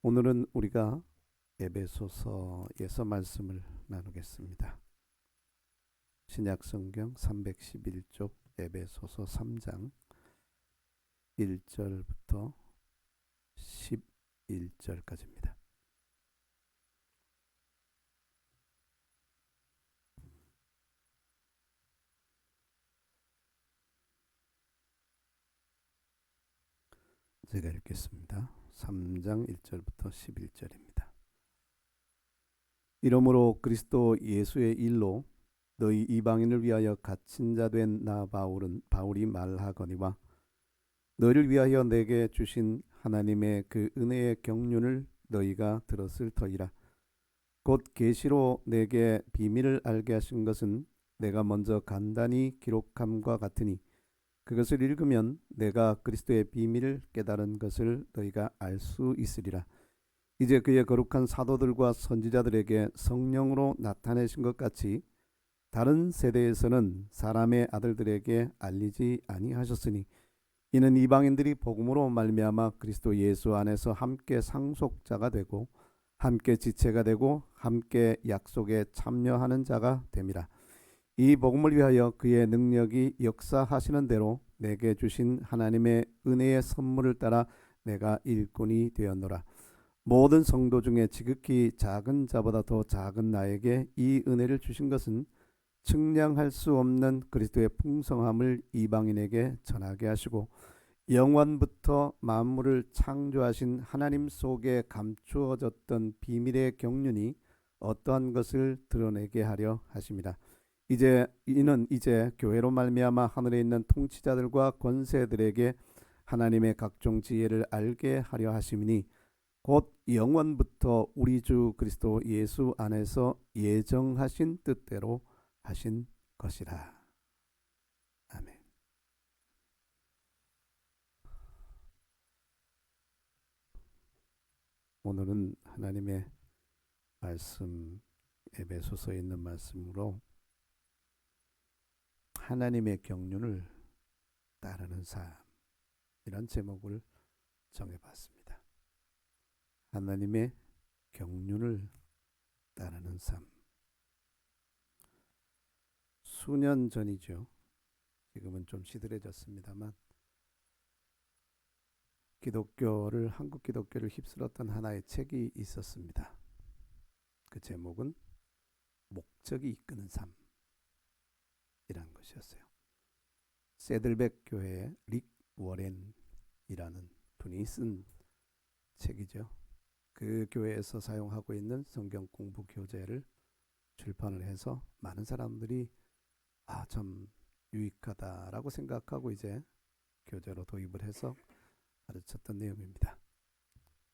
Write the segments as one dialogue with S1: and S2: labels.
S1: 오늘은 우리가 에베소서에서 말씀을 나누겠습니다. 신약성경 311쪽 에베소서 3장 1절부터 11절까지입니다. 제가 읽겠습니다. 3장 1절부터 11절입니다. 이러므로 그리스도 예수의 일로 너희 이방인을 위하여 갇힌 자 된 나 바울이 말하거니와 너희를 위하여 내게 주신 하나님의 그 은혜의 경륜을 너희가 들었을 터이라. 곧 계시로 내게 비밀을 알게 하신 것은 내가 먼저 간단히 기록함과 같으니 그것을 읽으면 내가 그리스도의 비밀을 깨달은 것을 너희가 알 수 있으리라. 이제 그의 거룩한 사도들과 선지자들에게 성령으로 나타내신 것 같이 다른 세대에서는 사람의 아들들에게 알리지 아니하셨으니 이는 이방인들이 복음으로 말미암아 그리스도 예수 안에서 함께 상속자가 되고 함께 지체가 되고 함께 약속에 참여하는 자가 됨이라. 이 복음을 위하여 그의 능력이 역사하시는 대로 내게 주신 하나님의 은혜의 선물을 따라 내가 일꾼이 되었노라. 모든 성도 중에 지극히 작은 자보다 더 작은 나에게 이 은혜를 주신 것은 측량할 수 없는 그리스도의 풍성함을 이방인에게 전하게 하시고 영원부터 만물을 창조하신 하나님 속에 감추어졌던 비밀의 경륜이 어떠한 것을 드러내게 하려 하심이라. 이는 이제 교회로 말미암아 하늘에 있는 통치자들과 권세들에게 하나님의 각종 지혜를 알게 하려 하심이니 곧 영원부터 우리 주 그리스도 예수 안에서 예정하신 뜻대로 하신 것이라. 아멘. 오늘은 하나님의 말씀, 에베소서에 있는 말씀으로 하나님의 경륜을 따르는 삶이란 제목을 정해봤습니다. 하나님의 경륜을 따르는 삶. 수년 전이죠. 지금은 좀 시들해졌습니다만 한국 기독교를 휩쓸었던 하나의 책이 있었습니다. 그 제목은 목적이 이끄는 삶이란 것이었어요. 세들백 교회의 릭 워렌이라는 분이 쓴 책이죠. 그 교회에서 사용하고 있는 성경 공부 교재를 출판을 해서 많은 사람들이 참 유익하다라고 생각하고 이제 교재로 도입을 해서 가르쳤던 내용입니다.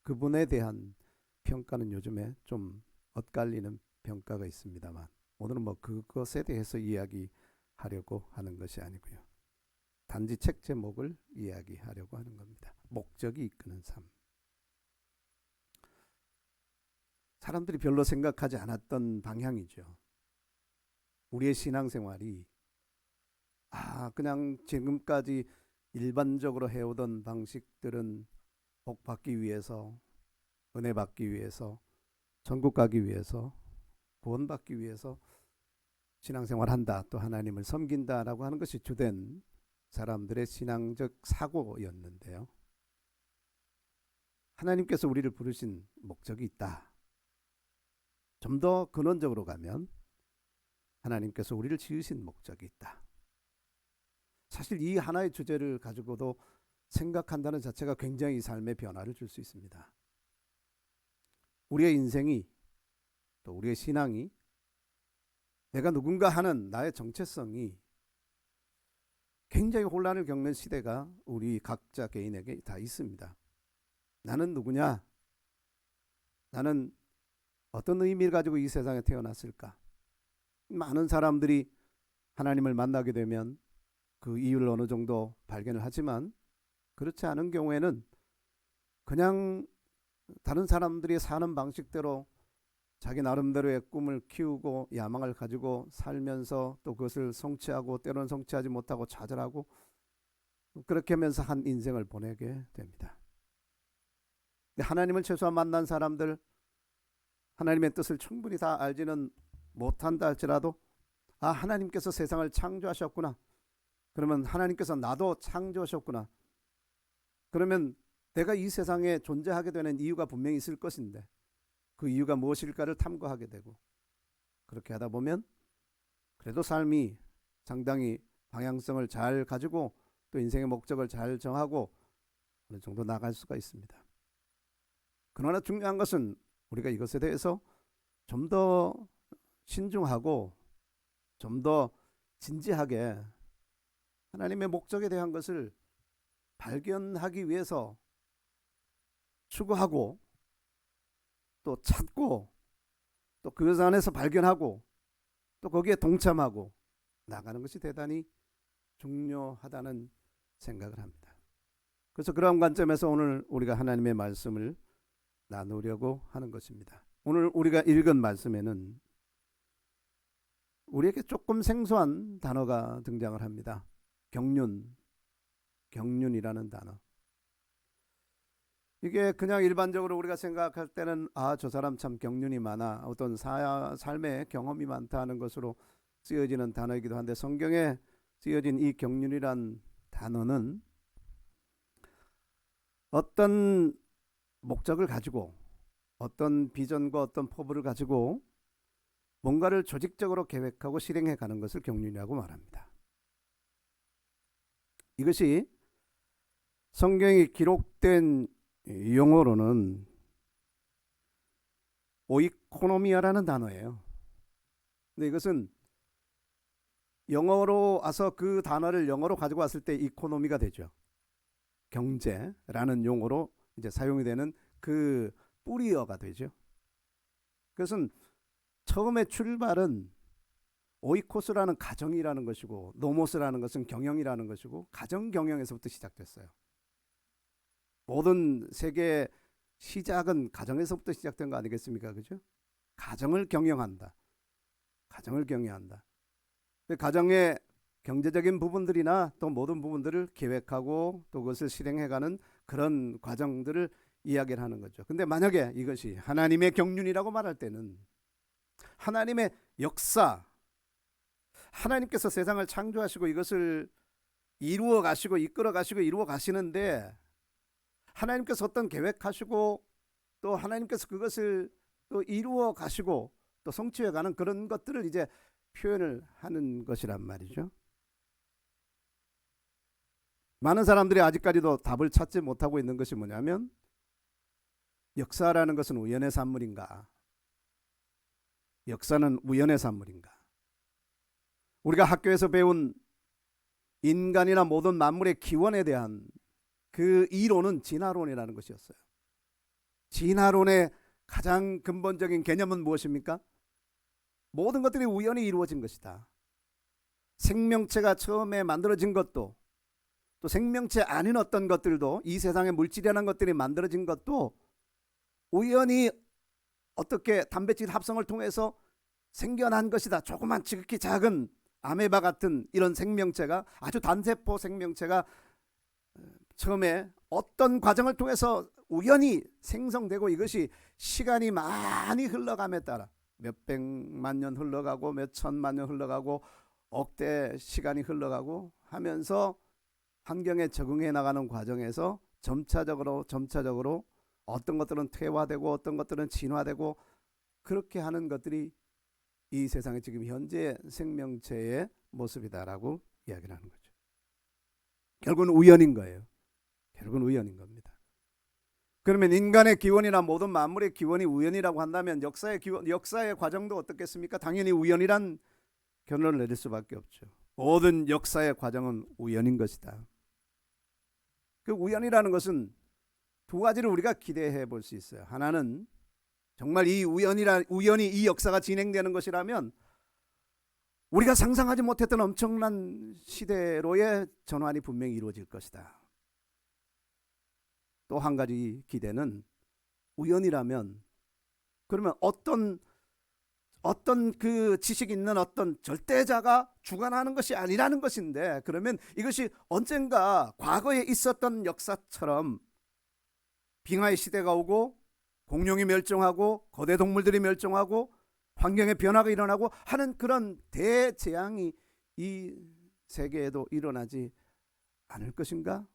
S1: 그분에 대한 평가는 요즘에 좀 엇갈리는 평가가 있습니다만 오늘은 그것에 대해서 이야기하려고 하는 것이 아니고요. 단지 책 제목을 이야기하려고 하는 겁니다. 목적이 이끄는 삶. 사람들이 별로 생각하지 않았던 방향이죠. 우리의 신앙생활이 그냥 지금까지 일반적으로 해오던 방식들은 복 받기 위해서, 은혜 받기 위해서, 천국 가기 위해서, 구원 받기 위해서 신앙생활 한다, 또 하나님을 섬긴다라고 하는 것이 주된 사람들의 신앙적 사고였는데요. 하나님께서 우리를 부르신 목적이 있다. 좀 더 근원적으로 가면 하나님께서 우리를 지으신 목적이 있다. 사실 이 하나의 주제를 가지고도 생각한다는 자체가 굉장히 삶의 변화를 줄 수 있습니다. 우리의 인생이 또 우리의 신앙이 내가 누군가 하는 나의 정체성이 굉장히 혼란을 겪는 시대가 우리 각자 개인에게 다 있습니다. 나는 누구냐? 나는 어떤 의미를 가지고 이 세상에 태어났을까? 많은 사람들이 하나님을 만나게 되면 그 이유를 어느 정도 발견을 하지만 그렇지 않은 경우에는 그냥 다른 사람들이 사는 방식대로 자기 나름대로의 꿈을 키우고 야망을 가지고 살면서 또 그것을 성취하고 때로는 성취하지 못하고 좌절하고 그렇게 하면서 한 인생을 보내게 됩니다. 하나님을 최소한 만난 사람들, 하나님의 뜻을 충분히 다 알지는 못한다 할지라도 하나님께서 세상을 창조하셨구나. 그러면 하나님께서 나도 창조하셨구나. 그러면 내가 이 세상에 존재하게 되는 이유가 분명히 있을 것인데 그 이유가 무엇일까를 탐구하게 되고, 그렇게 하다 보면 그래도 삶이 상당히 방향성을 잘 가지고 또 인생의 목적을 잘 정하고 어느 정도 나갈 수가 있습니다. 그러나 중요한 것은 우리가 이것에 대해서 좀 더 신중하고 좀 더 진지하게 하나님의 목적에 대한 것을 발견하기 위해서 추구하고 또 찾고 또 그 안에서 발견하고 또 거기에 동참하고 나가는 것이 대단히 중요하다는 생각을 합니다. 그래서 그런 관점에서 오늘 우리가 하나님의 말씀을 나누려고 하는 것입니다. 오늘 우리가 읽은 말씀에는 우리에게 조금 생소한 단어가 등장을 합니다. 경륜이라는 단어. 이게 그냥 일반적으로 우리가 생각할 때는 저 사람 참 경륜이 많아, 어떤 삶의 경험이 많다는 것으로 쓰여지는 단어이기도 한데, 성경에 쓰여진 이 경륜이란 단어는 어떤 목적을 가지고 어떤 비전과 어떤 포부를 가지고 뭔가를 조직적으로 계획하고 실행해 가는 것을 경륜이라고 말합니다. 이것이 성경이 기록된 용어로는 오이코노미아라는 단어예요. 근데 이것은 영어로 와서 그 단어를 영어로 가지고 왔을 때 이코노미가 되죠. 경제라는 용어로 이제 사용이 되는 그 뿌리어가 되죠. 그것은 처음에 출발은 오이코스라는 가정이라는 것이고 노모스라는 것은 경영이라는 것이고 가정 경영에서부터 시작됐어요. 모든 세계의 시작은 가정에서부터 시작된 거 아니겠습니까? 그죠? 가정을 경영한다. 가정을 경영한다. 가정의 경제적인 부분들이나 또 모든 부분들을 계획하고 또 그것을 실행해가는 그런 과정들을 이야기를 하는 거죠. 근데 만약에 이것이 하나님의 경륜이라고 말할 때는 하나님의 역사, 하나님께서 세상을 창조하시고 이것을 이루어 가시고 이끌어 가시고 이루어 가시는데 하나님께서 어떤 계획하시고 또 하나님께서 그것을 또 이루어 가시고 또 성취해 가는 그런 것들을 이제 표현을 하는 것이란 말이죠. 많은 사람들이 아직까지도 답을 찾지 못하고 있는 것이 뭐냐면, 역사라는 것은 우연의 산물인가? 역사는 우연의 산물인가? 우리가 학교에서 배운 인간이나 모든 만물의 기원에 대한 그 이론은 진화론이라는 것이었어요. 진화론의 가장 근본적인 개념은 무엇입니까? 모든 것들이 우연히 이루어진 것이다. 생명체가 처음에 만들어진 것도, 또 생명체 아닌 어떤 것들도, 이 세상의 물질이라는 것들이 만들어진 것도 우연히 어떻게 단백질 합성을 통해서 생겨난 것이다. 조그만 지극히 작은 아메바 같은 이런 생명체가, 아주 단세포 생명체가 처음에 어떤 과정을 통해서 우연히 생성되고 이것이 시간이 많이 흘러감에 따라 몇 백만 년 흘러가고 몇 천만 년 흘러가고 억대 시간이 흘러가고 하면서 환경에 적응해 나가는 과정에서 점차적으로 어떤 것들은 퇴화되고 어떤 것들은 진화되고 그렇게 하는 것들이 이 세상의 지금 현재 생명체의 모습이다라고 이야기를 하는 거죠. 결국은 우연인 거예요. 결국은 우연인 겁니다. 그러면 인간의 기원이나 모든 만물의 기원이 우연이라고 한다면 역사의 과정도 어떻겠습니까? 당연히 우연이란 결론을 내릴 수밖에 없죠. 모든 역사의 과정은 우연인 것이다. 그 우연이라는 것은 두 가지를 우리가 기대해 볼 수 있어요. 하나는 정말 이 우연히 이 역사가 진행되는 것이라면 우리가 상상하지 못했던 엄청난 시대로의 전환이 분명히 이루어질 것이다. 또 한 가지 기대는, 우연이라면 그러면 어떤 그 지식 있는 어떤 절대자가 주관하는 것이 아니라는 것인데, 그러면 이것이 언젠가 과거에 있었던 역사처럼 빙하의 시대가 오고 공룡이 멸종하고 거대 동물들이 멸종하고 환경의 변화가 일어나고 하는 그런 대재앙이 이 세계에도 일어나지 않을 것인가?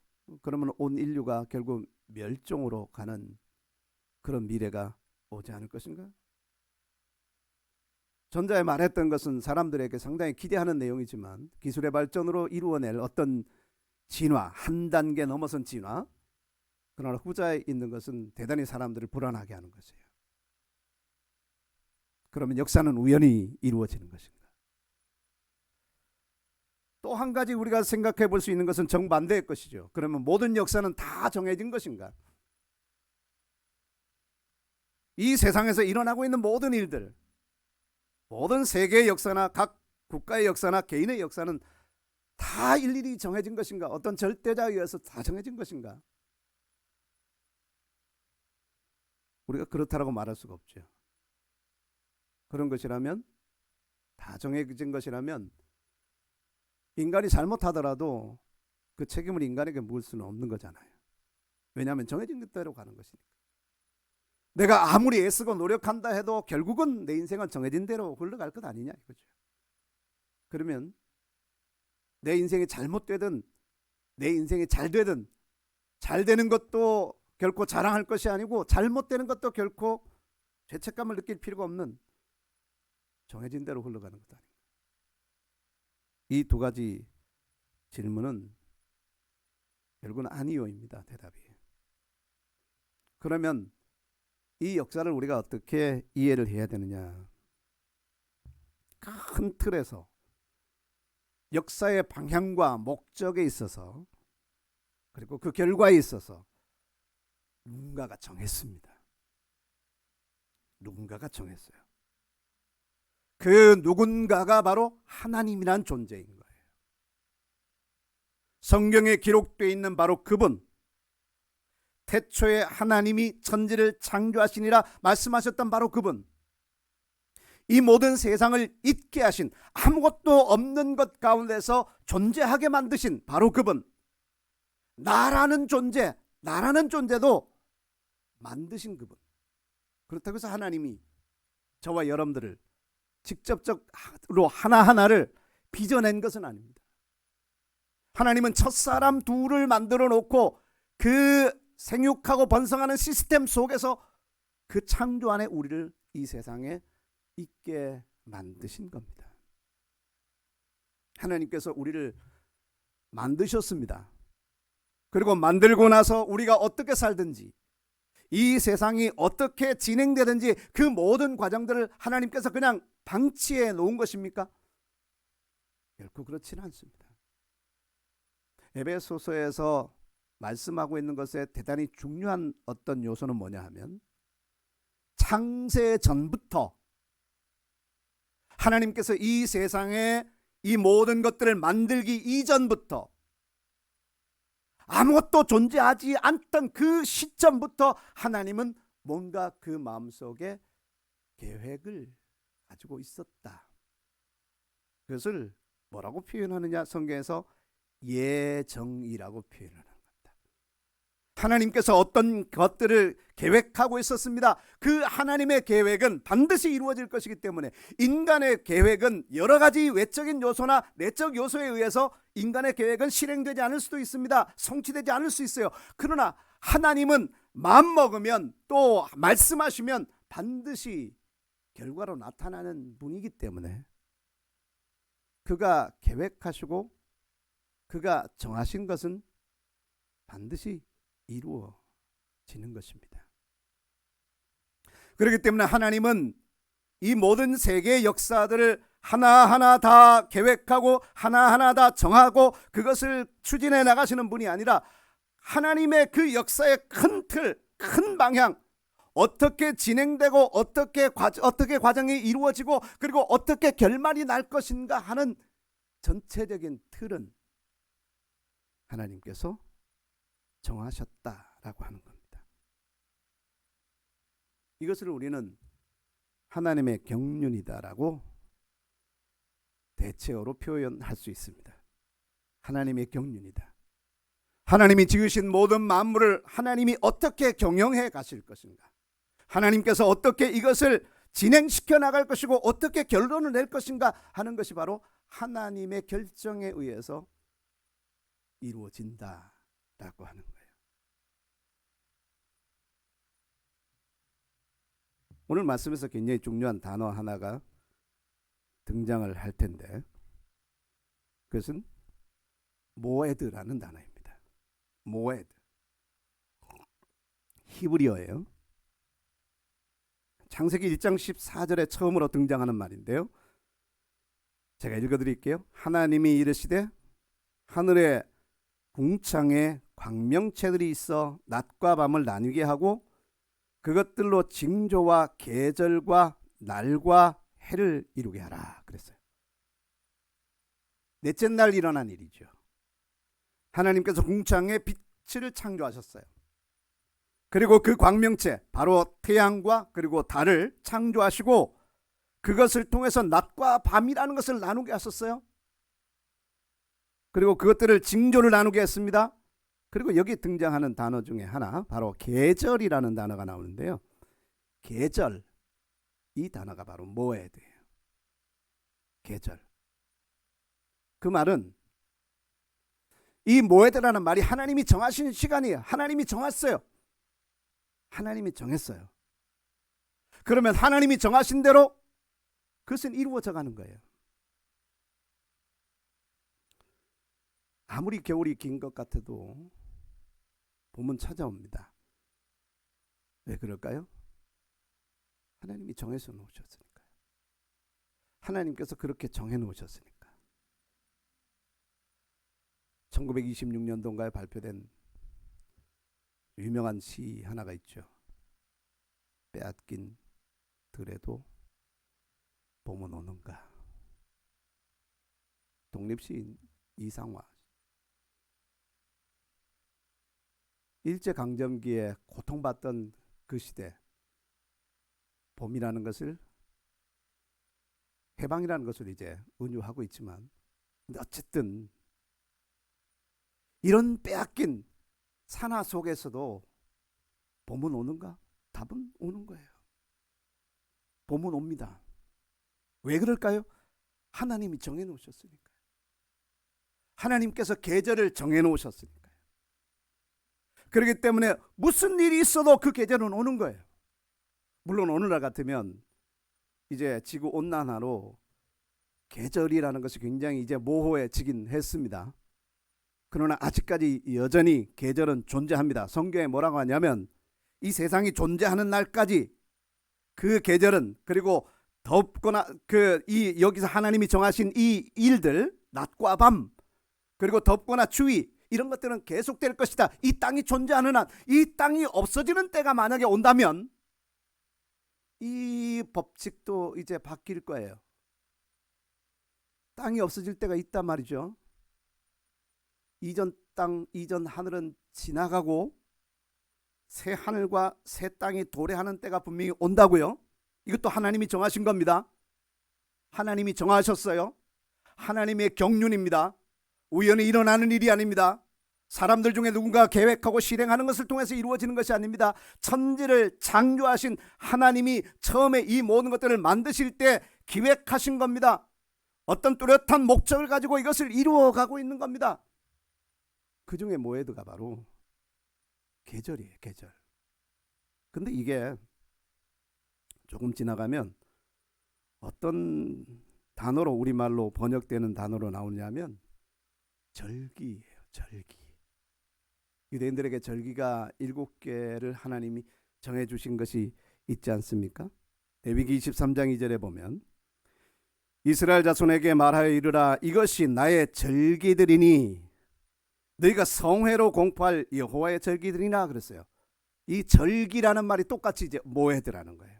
S1: 그러면 온 인류가 결국 멸종으로 가는 그런 미래가 오지 않을 것인가? 전자에 말했던 것은 사람들에게 상당히 기대하는 내용이지만 기술의 발전으로 이루어낼 어떤 진화, 한 단계 넘어선 진화. 그러나 후자에 있는 것은 대단히 사람들을 불안하게 하는 것이에요. 그러면 역사는 우연히 이루어지는 것인가? 또 한 가지 우리가 생각해 볼 수 있는 것은 정반대의 것이죠. 그러면 모든 역사는 다 정해진 것인가? 이 세상에서 일어나고 있는 모든 일들, 모든 세계의 역사나 각 국가의 역사나 개인의 역사는 다 일일이 정해진 것인가? 어떤 절대자에 의해서 다 정해진 것인가? 우리가 그렇다라고 말할 수가 없죠. 그런 것이라면, 다 정해진 것이라면 인간이 잘못하더라도 그 책임을 인간에게 묻을 수는 없는 거잖아요. 왜냐하면 정해진 것대로 가는 것이니까. 내가 아무리 애쓰고 노력한다 해도 결국은 내 인생은 정해진 대로 흘러갈 것 아니냐 이거죠. 그러면 내 인생이 잘못되든 내 인생이 잘 되든, 잘 되는 것도 결코 자랑할 것이 아니고 잘못되는 것도 결코 죄책감을 느낄 필요가 없는 정해진 대로 흘러가는 것 아닌가. 이 두 가지 질문은 결국은 아니요입니다. 대답이. 그러면 이 역사를 우리가 어떻게 이해를 해야 되느냐? 큰 틀에서 역사의 방향과 목적에 있어서, 그리고 그 결과에 있어서 누군가가 정했습니다. 누군가가 정했어요. 그 누군가가 바로 하나님이란 존재인 거예요. 성경에 기록되어 있는 바로 그분, 태초에 하나님이 천지를 창조하시니라 말씀하셨던 바로 그분, 이 모든 세상을 있게 하신, 아무것도 없는 것 가운데서 존재하게 만드신 바로 그분, 나라는 존재, 나라는 존재도 만드신 그분. 그렇다고 해서 하나님이 저와 여러분들을 직접적으로 하나하나를 빚어낸 것은 아닙니다. 하나님은 첫사람 둘을 만들어 놓고 그 생육하고 번성하는 시스템 속에서 그 창조 안에 우리를 이 세상에 있게 만드신 겁니다. 하나님께서 우리를 만드셨습니다. 그리고 만들고 나서 우리가 어떻게 살든지, 이 세상이 어떻게 진행되든지 그 모든 과정들을 하나님께서 그냥 방치해 놓은 것입니까? 결코 그렇지는 않습니다. 에베소서에서 말씀하고 있는 것에 대단히 중요한 어떤 요소는 뭐냐 하면, 창세 전부터 하나님께서 이 세상에 이 모든 것들을 만들기 이전부터, 아무것도 존재하지 않던 그 시점부터 하나님은 뭔가 그 마음속에 계획을 가지고 있었다. 그것을 뭐라고 표현하느냐? 성경에서 예정이라고 표현을 합니다. 하나님께서 어떤 것들을 계획하고 있었습니다. 그 하나님의 계획은 반드시 이루어질 것이기 때문에, 인간의 계획은 여러 가지 외적인 요소나 내적 요소에 의해서 인간의 계획은 실행되지 않을 수도 있습니다. 성취되지 않을 수 있어요. 그러나 하나님은 마음먹으면, 또 말씀하시면 반드시 결과로 나타나는 분이기 때문에, 그가 계획하시고 그가 정하신 것은 반드시 이루어지는 것입니다. 그렇기 때문에 하나님은 이 모든 세계의 역사들을 하나하나 다 계획하고 하나하나 다 정하고 그것을 추진해 나가시는 분이 아니라, 하나님의 그 역사의 큰 틀, 큰 방향, 어떻게 진행되고 어떻게 과정이 이루어지고 그리고 어떻게 결말이 날 것인가 하는 전체적인 틀은 하나님께서 정하셨다라고 하는 겁니다. 이것을 우리는 하나님의 경륜이다라고 대체어로 표현할 수 있습니다. 하나님의 경륜이다. 하나님이 지으신 모든 만물을 하나님이 어떻게 경영해 가실 것인가, 하나님께서 어떻게 이것을 진행시켜 나갈 것이고 어떻게 결론을 낼 것인가 하는 것이 바로 하나님의 결정에 의해서 이루어진다라고 하는 거예요. 오늘 말씀에서 굉장히 중요한 단어 하나가 등장을 할 텐데, 그것은 모에드라는 단어입니다. 모에드, 히브리어예요. 창세기 1장 14절에 처음으로 등장하는 말인데요, 제가 읽어드릴게요. 하나님이 이르시되 하늘에 궁창에 광명체들이 있어 낮과 밤을 나뉘게 하고 그것들로 징조와 계절과 날과 해를 이루게 하라 그랬어요. 넷째 날 일어난 일이죠. 하나님께서 궁창에 빛을 창조하셨어요. 그리고 그 광명체, 바로 태양과 그리고 달을 창조하시고 그것을 통해서 낮과 밤이라는 것을 나누게 하셨어요. 그리고 그것들을 징조를 나누게 했습니다. 그리고 여기 등장하는 단어 중에 하나, 바로 계절이라는 단어가 나오는데요, 계절, 이 단어가 바로 모에드예요. 계절. 그 말은, 이 모에드라는 말이 하나님이 정하신 시간이에요. 하나님이 정했어요. 하나님이 정했어요. 그러면 하나님이 정하신 대로 그것은 이루어져 가는 거예요. 아무리 겨울이 긴 것 같아도 봄은 찾아옵니다. 왜 그럴까요? 하나님이 정해서 놓으셨으니까요. 하나님께서 그렇게 정해 놓으셨으니까. 1926년도인가에 발표된 유명한 시 하나가 있죠. 빼앗긴 들에도 봄은 오는가. 독립시인 이상화. 일제강점기에 고통받던 그 시대, 봄이라는 것을, 해방이라는 것을 이제 은유하고 있지만, 근데 어쨌든 이런 빼앗긴 산화 속에서도 봄은 오는가? 답은 오는 거예요. 봄은 옵니다. 왜 그럴까요? 하나님이 정해 놓으셨으니까요. 하나님께서 계절을 정해 놓으셨으니까요. 그렇기 때문에 무슨 일이 있어도 그 계절은 오는 거예요. 물론 오늘날 같으면 이제 지구 온난화로 계절이라는 것이 굉장히 이제 모호해지긴 했습니다. 그러나 아직까지 여전히 계절은 존재합니다. 성경에 뭐라고 하냐면, 이 세상이 존재하는 날까지 그 계절은, 그리고 덥거나 여기서 하나님이 정하신 이 일들, 낮과 밤, 그리고 덥거나 추위, 이런 것들은 계속될 것이다. 이 땅이 존재하는 한, 이 땅이 없어지는 때가 만약에 온다면 이 법칙도 이제 바뀔 거예요. 땅이 없어질 때가 있단 말이죠. 이전 땅, 이전 하늘은 지나가고 새 하늘과 새 땅이 도래하는 때가 분명히 온다고요. 이것도 하나님이 정하신 겁니다. 하나님이 정하셨어요. 하나님의 경륜입니다. 우연히 일어나는 일이 아닙니다. 사람들 중에 누군가 계획하고 실행하는 것을 통해서 이루어지는 것이 아닙니다. 천지를 창조하신 하나님이 처음에 이 모든 것들을 만드실 때 기획하신 겁니다. 어떤 뚜렷한 목적을 가지고 이것을 이루어가고 있는 겁니다. 그 중에 모에드가 바로 계절이에요. 계절. 근데 이게 조금 지나가면 어떤 단어로, 우리말로 번역되는 단어로 나오냐면 절기예요. 절기. 유대인들에게 절기가 7개를 하나님이 정해주신 것이 있지 않습니까? 레위기 23장 2절에 보면, 이스라엘 자손에게 말하여 이르라, 이것이 나의 절기들이니 너희가 성회로 공포할 여호와의 절기들이나 그랬어요. 이 절기라는 말이 똑같이 이제 모에드라는 거예요.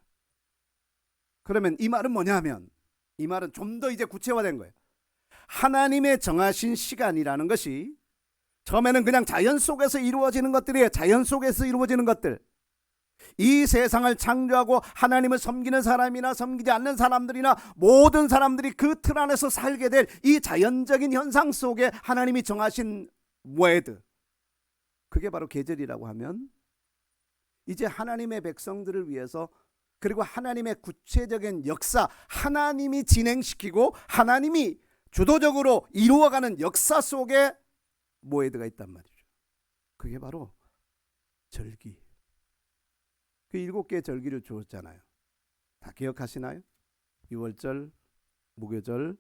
S1: 그러면 이 말은 뭐냐면, 이 말은 좀 더 이제 구체화된 거예요. 하나님의 정하신 시간이라는 것이 처음에는 그냥 자연 속에서 이루어지는 것들이에요. 자연 속에서 이루어지는 것들. 이 세상을 창조하고 하나님을 섬기는 사람이나 섬기지 않는 사람들이나 모든 사람들이 그 틀 안에서 살게 될 이 자연적인 현상 속에 하나님이 정하신 모에드, 그게 바로 계절이라고 하면 이제 하나님의 백성들을 위해서 그리고 하나님의 구체적인 역사, 하나님이 진행시키고 하나님이 주도적으로 이루어가는 역사 속에 모에드가 있단 말이죠. 그게 바로 절기. 그 7개의 절기를 주었잖아요. 다 기억하시나요? 유월절, 무교절,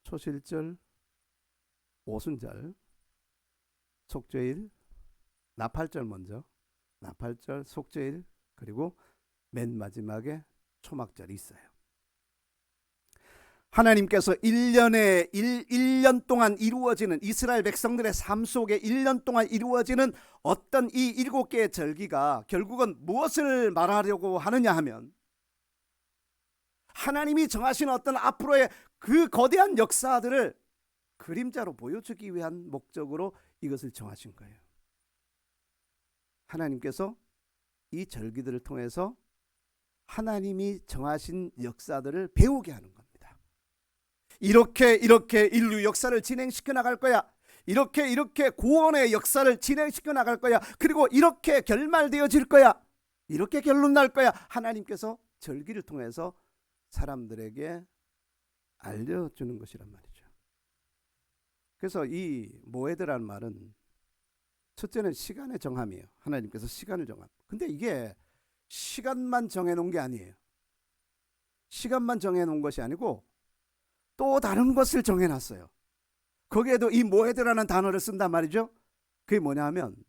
S1: 초실절, 오순절, 속죄일, 나팔절 먼저, 나팔절, 속죄일, 그리고 맨 마지막에 초막절이 있어요. 하나님께서 1년 동안 이루어지는 이스라엘 백성들의 삶 속에 1년 동안 이루어지는 어떤 이 7개의 절기가 결국은 무엇을 말하려고 하느냐 하면 하나님이 정하신 어떤 앞으로의 그 거대한 역사들을 그림자로 보여주기 위한 목적으로 이것을 정하신 거예요. 하나님께서 이 절기들을 통해서 하나님이 정하신 역사들을 배우게 하는 겁니다. 이렇게 인류 역사를 진행시켜 나갈 거야. 이렇게 구원의 역사를 진행시켜 나갈 거야. 그리고 이렇게 결말되어질 거야. 이렇게 결론 날 거야. 하나님께서 절기를 통해서 사람들에게 알려주는 것이란 말이죠. 그래서 이 모에드라는 말은 첫째는 시간의 정함이에요. 하나님께서 시간을 정함. 근데 이게 시간만 정해놓은 게 아니에요. 시간만 정해놓은 것이 아니고 또 다른 것을 정해놨어요. 거기에도 이 모에드라는 단어를 쓴단 말이죠. 그게 뭐냐 하면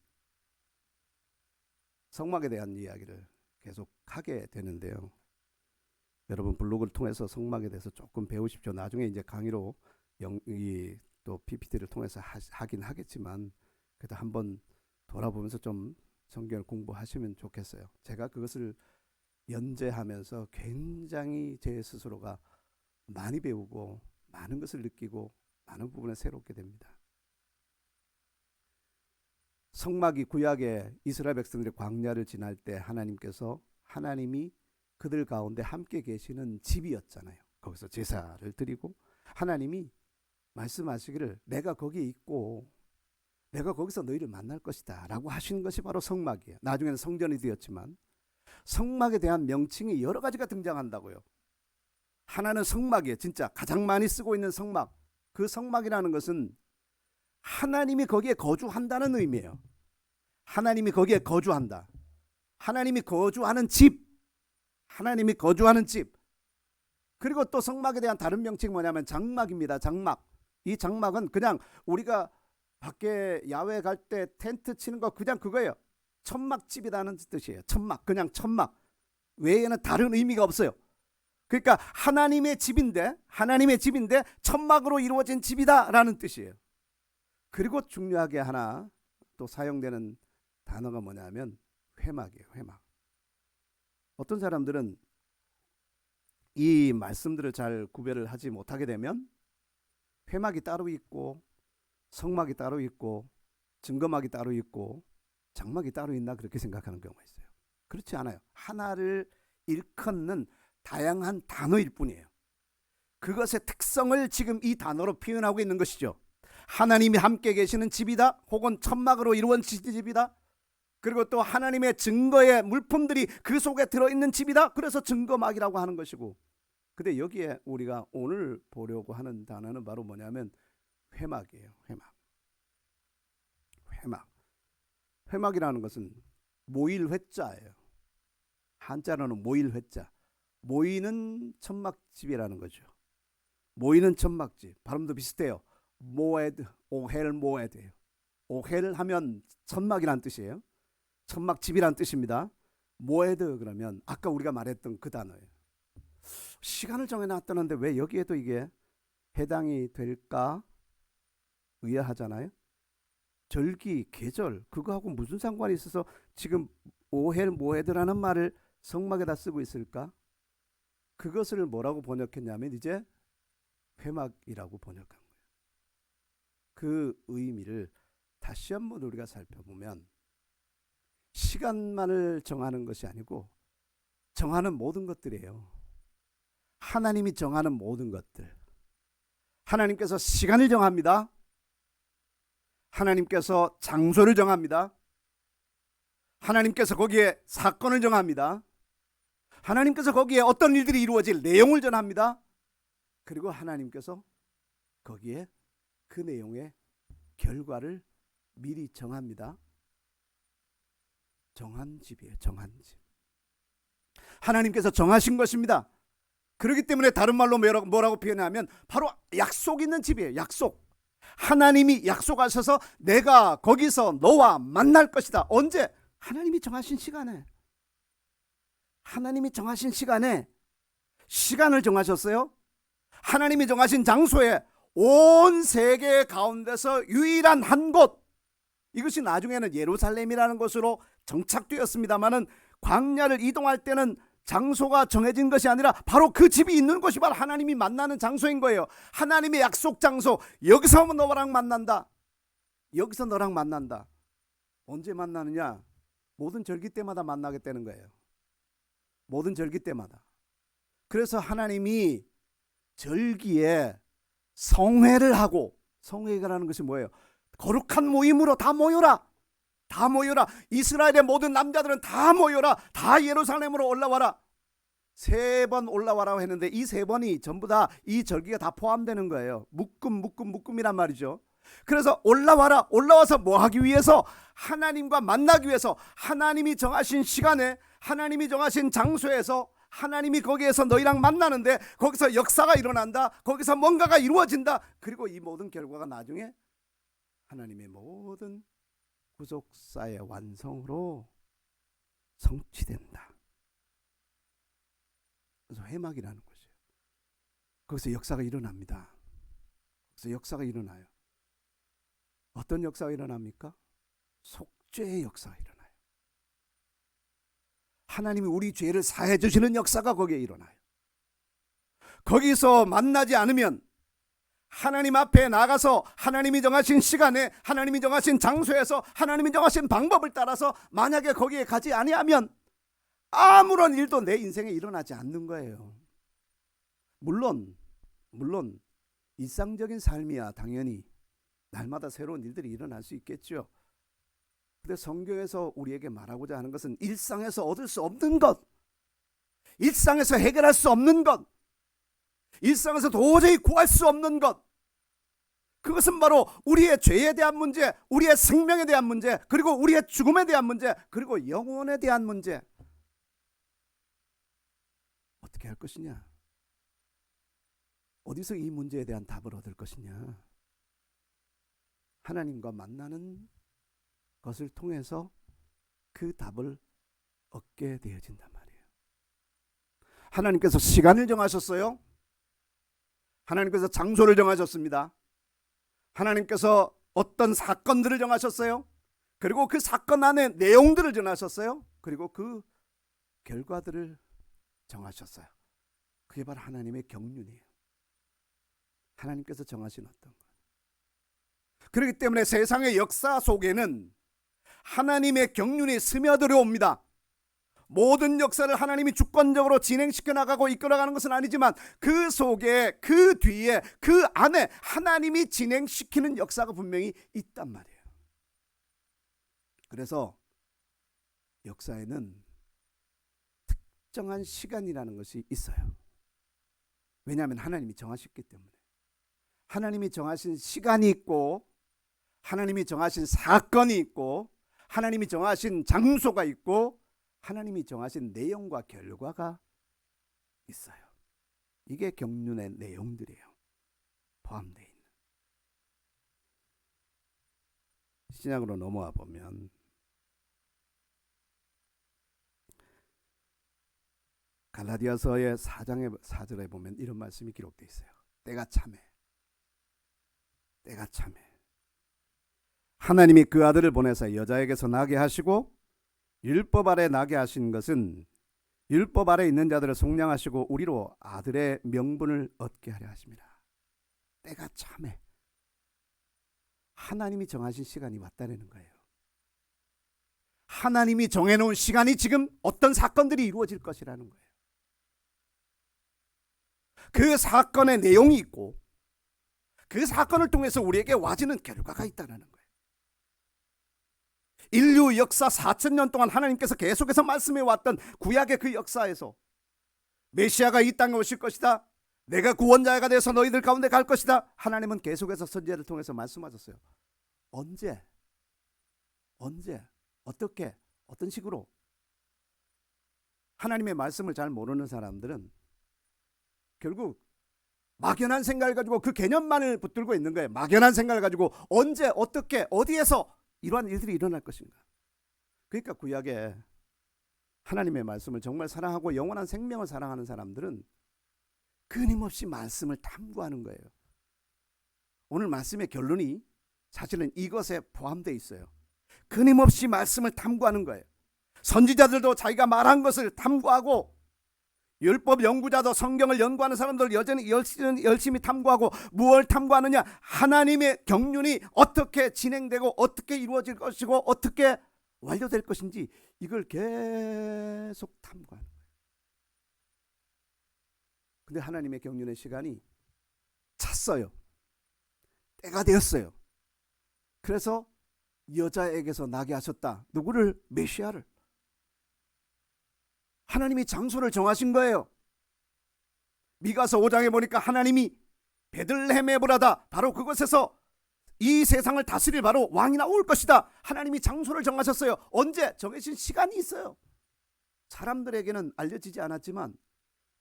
S1: 성막에 대한 이야기를 계속 하게 되는데요. 여러분 블로그를 통해서 성막에 대해서 조금 배우십시오. 나중에 이제 강의로 또 PPT를 통해서 하긴 하겠지만 그래도 한번 돌아보면서 좀 성경을 공부하시면 좋겠어요. 제가 그것을 연재하면서 굉장히 제 스스로가 많이 배우고 많은 것을 느끼고 많은 부분에 새롭게 됩니다. 성막이 구약의 이스라엘 백성들이 광야를 지날 때 하나님이 그들 가운데 함께 계시는 집이었잖아요. 거기서 제사를 드리고 하나님이 말씀하시기를 내가 거기에 있고 내가 거기서 너희를 만날 것이다 라고 하시는 것이 바로 성막이에요. 나중에는 성전이 되었지만 성막에 대한 명칭이 여러 가지가 등장한다고요. 하나는 성막이에요. 진짜 가장 많이 쓰고 있는 성막. 그 성막이라는 것은 하나님이 거기에 거주한다는 의미예요. 하나님이 거기에 거주한다. 하나님이 거주하는 집. 하나님이 거주하는 집. 그리고 또 성막에 대한 다른 명칭이 뭐냐면 장막입니다. 장막. 이 장막은 그냥 우리가 밖에 야외 갈 때 텐트 치는 거 그냥 그거예요. 천막집이라는 뜻이에요. 천막. 그냥 천막. 외에는 다른 의미가 없어요. 그러니까 하나님의 집인데 천막으로 이루어진 집이다라는 뜻이에요. 그리고 중요하게 하나 또 사용되는 단어가 뭐냐면 회막이에요. 회막. 어떤 사람들은 이 말씀들을 잘 구별을 하지 못하게 되면 회막이 따로 있고 성막이 따로 있고 증거막이 따로 있고 장막이 따로 있나 그렇게 생각하는 경우가 있어요. 그렇지 않아요. 하나를 일컫는 다양한 단어일 뿐이에요. 그것의 특성을 지금 이 단어로 표현하고 있는 것이죠. 하나님이 함께 계시는 집이다. 혹은 천막으로 이루어진 집이다. 그리고 또 하나님의 증거의 물품들이 그 속에 들어있는 집이다. 그래서 증거막이라고 하는 것이고. 근데 여기에 우리가 오늘 보려고 하는 단어는 바로 뭐냐면 회막이에요. 회막. 회막이라는 것은 모일 회자예요. 한자로는 모일 회자. 모이는 천막집이라는 거죠. 모이는 천막집. 발음도 비슷해요. 모에드, 오헬 모에드예요. 오헬 하면 천막이란 뜻이에요. 천막집이란 뜻입니다. 모에드 그러면 아까 우리가 말했던 그 단어예요. 시간을 정해놨다는데 왜 여기에도 이게 해당이 될까 의아하잖아요. 절기, 계절 그거하고 무슨 상관이 있어서 지금 오헬 모에드라는 말을 성막에다 쓰고 있을까? 그것을 뭐라고 번역했냐면 이제 회막이라고 번역한 거예요. 그 의미를 다시 한번 우리가 살펴보면 시간만을 정하는 것이 아니고 정하는 모든 것들이에요. 하나님이 정하는 모든 것들. 하나님께서 시간을 정합니다. 하나님께서 장소를 정합니다. 하나님께서 거기에 사건을 정합니다. 하나님께서 거기에 어떤 일들이 이루어질 내용을 전합니다. 그리고 하나님께서 거기에 그 내용의 결과를 미리 정합니다. 정한 집이에요. 정한 집. 하나님께서 정하신 것입니다. 그렇기 때문에 다른 말로 뭐라고 표현하면 바로 약속 있는 집이에요. 약속. 하나님이 약속하셔서 내가 거기서 너와 만날 것이다. 언제? 하나님이 정하신 시간에. 하나님이 정하신 시간에 시간을 정하셨어요. 하나님이 정하신 장소에 온 세계 가운데서 유일한 한 곳, 이것이 나중에는 예루살렘이라는 곳으로 정착되었습니다마는 광야를 이동할 때는 장소가 정해진 것이 아니라 바로 그 집이 있는 곳이 바로 하나님이 만나는 장소인 거예요. 하나님의 약속 장소. 여기서 너랑 만난다. 여기서 너랑 만난다. 언제 만나느냐? 모든 절기 때마다 만나겠다는 거예요. 모든 절기 때마다. 그래서 하나님이 절기에 성회를 하고, 성회라는 것이 뭐예요? 거룩한 모임으로 다 모여라. 다 모여라. 이스라엘의 모든 남자들은 다 모여라. 다 예루살렘으로 올라와라. 3번 올라와라고 했는데 이 3번이 전부 다 이 절기가 다 포함되는 거예요. 묶음이란 말이죠. 그래서 올라와라. 올라와서 뭐 하기 위해서? 하나님과 만나기 위해서. 하나님이 정하신 시간에, 하나님이 정하신 장소에서, 하나님이 거기에서 너희랑 만나는데 거기서 역사가 일어난다. 거기서 뭔가가 이루어진다. 그리고 이 모든 결과가 나중에 하나님의 모든 구속사의 완성으로 성취된다. 그래서 회막이라는 것이에요. 거기서 역사가 일어납니다. 거기서 역사가 일어나요. 어떤 역사가 일어납니까? 속죄의 역사가 일어나요. 하나님이 우리 죄를 사해 주시는 역사가 거기에 일어나요. 거기서 만나지 않으면, 하나님 앞에 나가서 하나님이 정하신 시간에, 하나님이 정하신 장소에서, 하나님이 정하신 방법을 따라서 만약에 거기에 가지 아니하면 아무런 일도 내 인생에 일어나지 않는 거예요. 물론 일상적인 삶이야 당연히 날마다 새로운 일들이 일어날 수 있겠죠. 근데 성경에서 우리에게 말하고자 하는 것은 일상에서 얻을 수 없는 것, 일상에서 해결할 수 없는 것, 일상에서 도저히 구할 수 없는 것, 그것은 바로 우리의 죄에 대한 문제, 우리의 생명에 대한 문제, 그리고 우리의 죽음에 대한 문제, 그리고 영혼에 대한 문제. 어떻게 할 것이냐? 어디서 이 문제에 대한 답을 얻을 것이냐? 하나님과 만나는 것을 통해서 그 답을 얻게 되어진단 말이에요. 하나님께서 시간을 정하셨어요. 하나님께서 장소를 정하셨습니다. 하나님께서 어떤 사건들을 정하셨어요. 그리고 그 사건 안에 내용들을 정하셨어요. 그리고 그 결과들을 정하셨어요. 그게 바로 하나님의 경륜이에요. 하나님께서 정하신 어떤 것. 그렇기 때문에 세상의 역사 속에는 하나님의 경륜이 스며들어옵니다. 모든 역사를 하나님이 주권적으로 진행시켜 나가고 이끌어가는 것은 아니지만 그 속에, 그 뒤에, 그 안에 하나님이 진행시키는 역사가 분명히 있단 말이에요. 그래서 역사에는 특정한 시간이라는 것이 있어요. 왜냐하면 하나님이 정하셨기 때문에. 하나님이 정하신 시간이 있고, 하나님이 정하신 사건이 있고, 하나님이 정하신 장소가 있고, 하나님이 정하신 내용과 결과가 있어요. 이게 경륜의 내용들이에요. 포함되어 있는. 신약으로 넘어와 보면 갈라디아서의 4장의 4절에 보면 이런 말씀이 기록되어 있어요. 때가 참해. 때가 참해. 하나님이 그 아들을 보내서 여자에게서 나게 하시고 율법 아래 나게 하신 것은 율법 아래 있는 자들을 속량하시고 우리로 아들의 명분을 얻게 하려 하십니다. 때가 참해. 하나님이 정하신 시간이 왔다는 거예요. 하나님이 정해놓은 시간이 지금 어떤 사건들이 이루어질 것이라는 거예요. 그 사건의 내용이 있고 그 사건을 통해서 우리에게 와지는 결과가 있다는 거예요. 인류 역사 4,000년 동안 하나님께서 계속해서 말씀해 왔던 구약의 그 역사에서 메시아가 이 땅에 오실 것이다, 내가 구원자가 돼서 너희들 가운데 갈 것이다, 하나님은 계속해서 선지자를 통해서 말씀하셨어요. 언제, 어떻게, 어떤 식으로? 하나님의 말씀을 잘 모르는 사람들은 결국 막연한 생각을 가지고 그 개념만을 붙들고 있는 거예요. 막연한 생각을 가지고 언제, 어떻게, 어디에서 이러한 일들이 일어날 것인가. 그러니까 구약에 하나님의 말씀을 정말 사랑하고 영원한 생명을 사랑하는 사람들은 끊임없이 말씀을 탐구하는 거예요. 오늘 말씀의 결론이 사실은 이것에 포함되어 있어요. 끊임없이 말씀을 탐구하는 거예요. 선지자들도 자기가 말한 것을 탐구하고, 율법 연구자도 성경을 연구하는 사람들 여전히 열심히 탐구하고, 무엇을 탐구하느냐? 하나님의 경륜이 어떻게 진행되고 어떻게 이루어질 것이고 어떻게 완료될 것인지 이걸 계속 탐구하는 거예요. 근데 하나님의 경륜의 시간이 찼어요. 때가 되었어요. 그래서 여자에게서 나게 하셨다. 누구를? 메시아를. 하나님이 장소를 정하신 거예요. 미가서 5장에 보니까 하나님이 베들레헴 에브라다, 바로 그곳에서 이 세상을 다스릴 바로 왕이 나올 것이다. 하나님이 장소를 정하셨어요. 언제? 정해진 시간이 있어요. 사람들에게는 알려지지 않았지만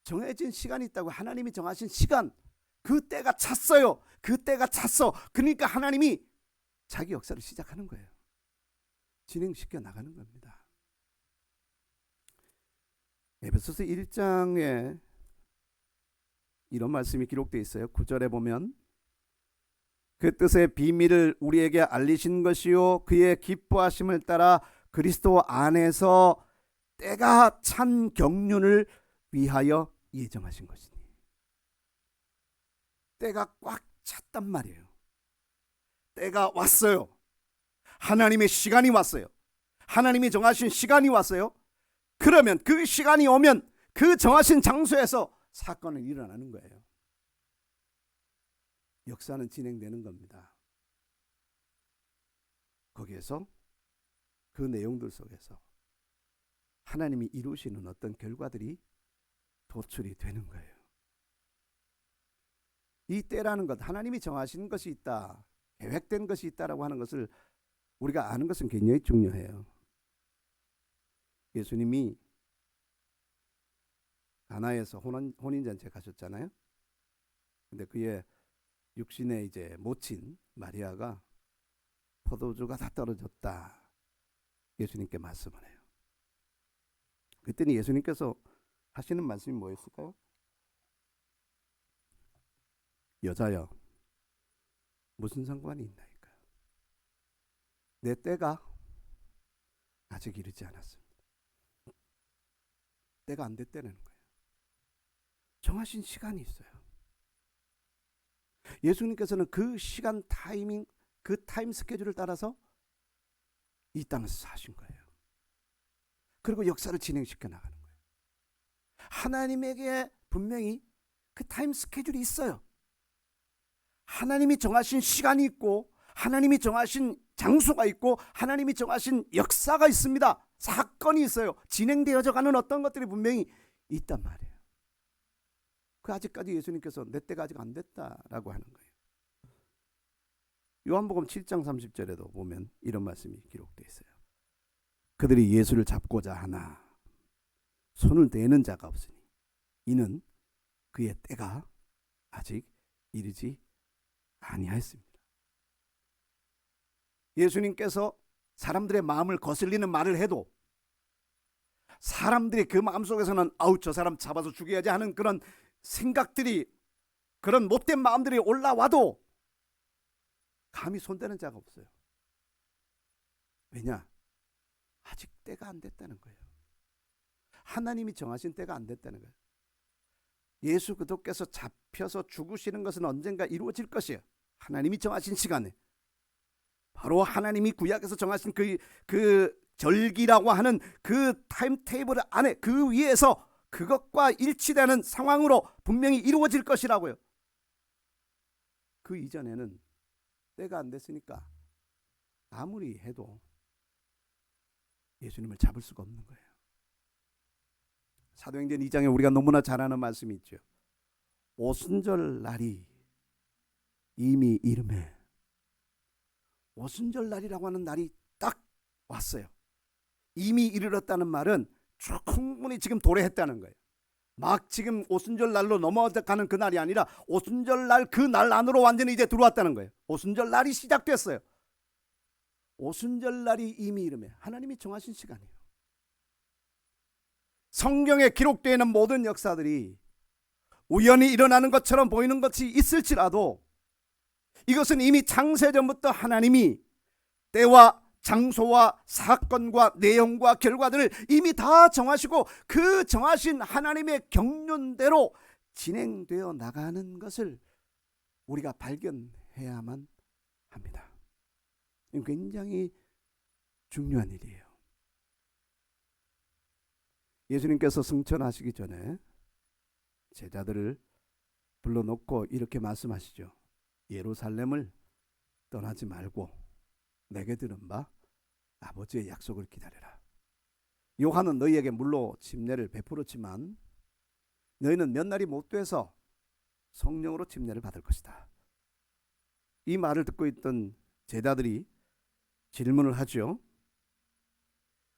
S1: 정해진 시간이 있다고. 하나님이 정하신 시간, 그 때가 찼어요. 그 때가 찼어. 그러니까 하나님이 자기 역사를 시작하는 거예요. 진행시켜 나가는 겁니다. 에베소서 1장에 이런 말씀이 기록되어 있어요. 9절에 보면 그 뜻의 비밀을 우리에게 알리신 것이요 그의 기뻐하심을 따라 그리스도 안에서 때가 찬 경륜을 위하여 예정하신 것이니. 때가 꽉 찼단 말이에요. 때가 왔어요. 하나님의 시간이 왔어요. 하나님이 정하신 시간이 왔어요. 그러면 그 시간이 오면 그 정하신 장소에서 사건은 일어나는 거예요. 역사는 진행되는 겁니다. 거기에서 그 내용들 속에서 하나님이 이루시는 어떤 결과들이 도출이 되는 거예요. 이 때라는 것, 하나님이 정하신 것이 있다, 계획된 것이 있다라고 하는 것을 우리가 아는 것은 굉장히 중요해요. 예수님이 가나에서 혼인잔치에 가셨잖아요. 근데 그의 육신의 이제 모친 마리아가 포도주가 다 떨어졌다, 예수님께 말씀을 해요. 그랬더니 예수님께서 하시는 말씀이 뭐였을까요? 여자여, 무슨 상관이 있나이까? 내 때가 아직 이르지 않았습니다. 때가 안 됐다는 거예요. 정하신 시간이 있어요. 예수님께서는 그 시간 타이밍, 그 타임 스케줄을 따라서 이 땅에서 사신 거예요. 그리고 역사를 진행시켜 나가는 거예요. 하나님에게 분명히 그 타임 스케줄이 있어요. 하나님이 정하신 시간이 있고, 하나님이 정하신 장소가 있고, 하나님이 정하신 역사가 있습니다. 사건이 있어요. 진행되어져 가는 어떤 것들이 분명히 있단 말이에요. 그 아직까지 예수님께서 내 때가 아직 안 됐다라고 하는 거예요. 요한복음 7장 30절에도 보면 이런 말씀이 기록되어 있어요. 그들이 예수를 잡고자 하나 손을 대는 자가 없으니 이는 그의 때가 아직 이르지 아니하였습니다. 예수님께서 사람들의 마음을 거슬리는 말을 해도 사람들이 그 마음속에서는 아우 저 사람 잡아서 죽여야지 하는 그런 생각들이, 그런 못된 마음들이 올라와도 감히 손대는 자가 없어요. 왜냐? 아직 때가 안 됐다는 거예요. 하나님이 정하신 때가 안 됐다는 거예요. 예수 그리스도께서 잡혀서 죽으시는 것은 언젠가 이루어질 것이에요. 하나님이 정하신 시간에. 바로 하나님이 구약에서 정하신 그 절기라고 하는 그 타임테이블 안에, 그 위에서 그것과 일치되는 상황으로 분명히 이루어질 것이라고요. 그 이전에는 때가 안 됐으니까 아무리 해도 예수님을 잡을 수가 없는 거예요. 사도행전 2장에 우리가 너무나 잘 아는 말씀이 있죠. 오순절 날이 이미 이름에, 오순절 날이라고 하는 날이 딱 왔어요. 이미 이르렀다는 말은 충분히 지금 도래했다는 거예요. 막 지금 오순절 날로 넘어가는 그 날이 아니라 오순절 날 그 날 안으로 완전히 이제 들어왔다는 거예요. 오순절 날이 시작됐어요. 오순절 날이 이미 이름에, 하나님이 정하신 시간이에요. 성경에 기록되어 있는 모든 역사들이 우연히 일어나는 것처럼 보이는 것이 있을지라도 이것은 이미 창세전부터 하나님이 때와 장소와 사건과 내용과 결과들을 이미 다 정하시고 그 정하신 하나님의 경륜대로 진행되어 나가는 것을 우리가 발견해야만 합니다. 굉장히 중요한 일이에요. 예수님께서 승천하시기 전에 제자들을 불러놓고 이렇게 말씀하시죠. 예루살렘을 떠나지 말고 내게 들은 바 아버지의 약속을 기다려라. 요한은 너희에게 물로 침례를 베풀었지만 너희는 몇 날이 못 돼서 성령으로 침례를 받을 것이다. 이 말을 듣고 있던 제자들이 질문을 하죠.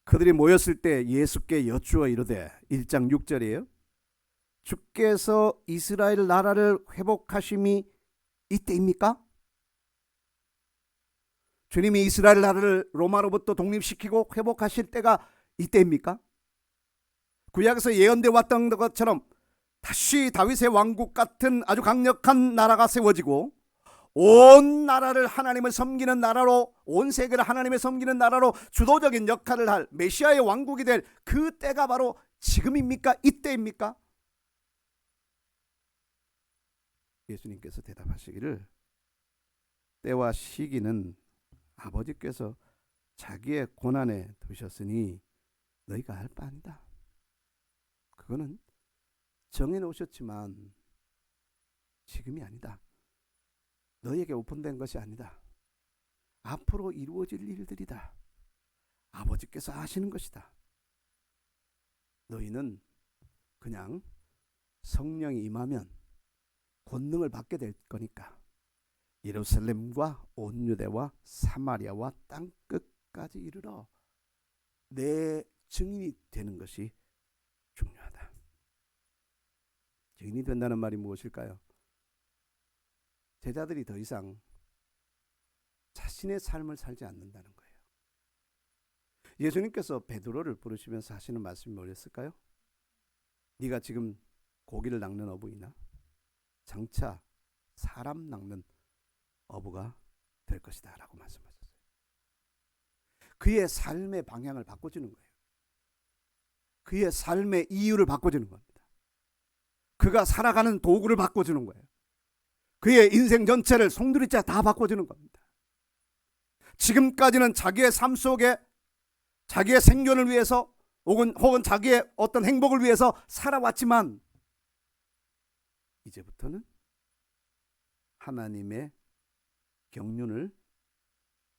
S1: 그들이 모였을 때 예수께 여쭈어 이르되, 1장 6절이에요. 주께서 이스라엘 나라를 회복하심이 이때입니까? 주님이 이스라엘 나라를 로마로부터 독립시키고 회복하실 때가 이때입니까? 구약에서 예언되어 왔던 것처럼 다시 다윗의 왕국 같은 아주 강력한 나라가 세워지고 온 나라를 하나님을 섬기는 나라로, 온 세계를 하나님을 섬기는 나라로 주도적인 역할을 할 메시아의 왕국이 될 그 때가 바로 지금입니까? 이때입니까? 예수님께서 대답하시기를, 때와 시기는 아버지께서 자기의 고난에 두셨으니 너희가 알 바 아니다. 그거는 정해놓으셨지만 지금이 아니다. 너희에게 오픈된 것이 아니다. 앞으로 이루어질 일들이다. 아버지께서 하시는 것이다. 너희는 그냥 성령이 임하면 권능을 받게 될 거니까 예루살렘과 온 유대와 사마리아와 땅 끝까지 이르러 내 증인이 되는 것이 중요하다. 증인이 된다는 말이 무엇일까요? 제자들이 더 이상 자신의 삶을 살지 않는다는 거예요. 예수님께서 베드로를 부르시면서 하시는 말씀이 뭐였을까요? 네가 지금 고기를 낚는 어부이나 장차 사람 낚는 어부가 될 것이다 라고 말씀하셨어요. 그의 삶의 방향을 바꿔주는 거예요. 그의 삶의 이유를 바꿔주는 겁니다. 그가 살아가는 도구를 바꿔주는 거예요. 그의 인생 전체를 송두리째 다 바꿔주는 겁니다. 지금까지는 자기의 삶 속에 자기의 생존을 위해서 혹은 자기의 어떤 행복을 위해서 살아왔지만 이제부터는 하나님의 경륜을